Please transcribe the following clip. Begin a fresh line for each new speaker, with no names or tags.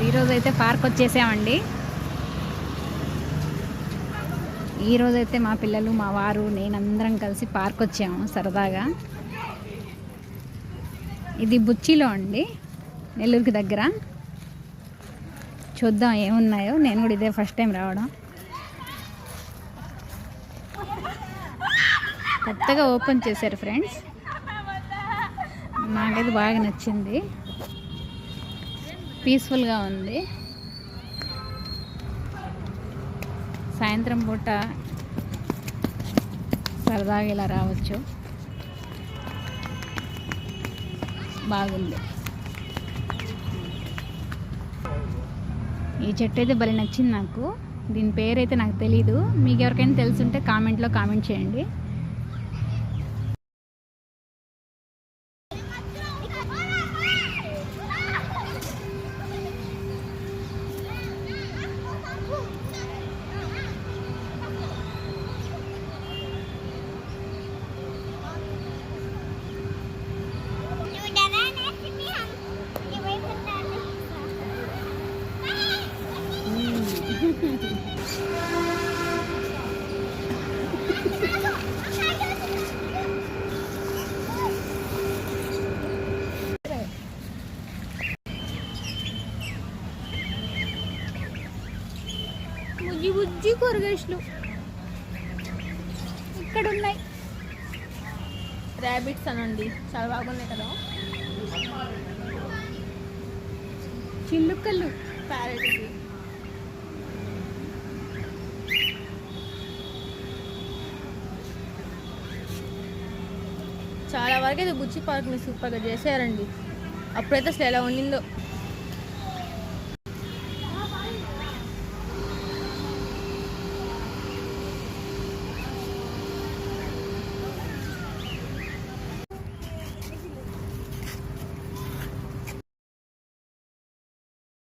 ఈరోజైతే పార్క్ వచ్చేసామండి. ఈరోజైతే మా పిల్లలు, మా వారు, నేనందరం కలిసి పార్క్ వచ్చాము సరదాగా. ఇది బుచ్చిలో అండి, నెల్లూరుకి దగ్గర. చూద్దాం ఏమున్నాయో. నేను కూడా ఇదే ఫస్ట్ టైం రావడం. కొత్తగా ఓపెన్ చేశారు ఫ్రెండ్స్. నాకైతే బాగా నచ్చింది, పీస్ఫుల్గా ఉంది. సాయంత్రం పూట సరదాగా ఇలా రావచ్చు, బాగుంది. ఈ చెట్టు అయితే భలే నచ్చింది నాకు. దీని పేరైతే నాకు తెలీదు. మీకు ఎవరికైనా తెలుసుంటే కామెంట్లో కామెంట్ చేయండి. బుజ్జి బుజ్జి కూరగాయలు ఇక్కడ ఉన్నాయి.
ర్యాబిట్స్ అనండి, చాలా బాగున్నాయి కదా.
చిల్లుకల్లు,
ప్యారెట్. చాలా వరకు అయితే బుచ్చి పార్క్ని సూపర్గా చేశారండి. అప్పుడైతే అసలు ఎలా ఉండిందో.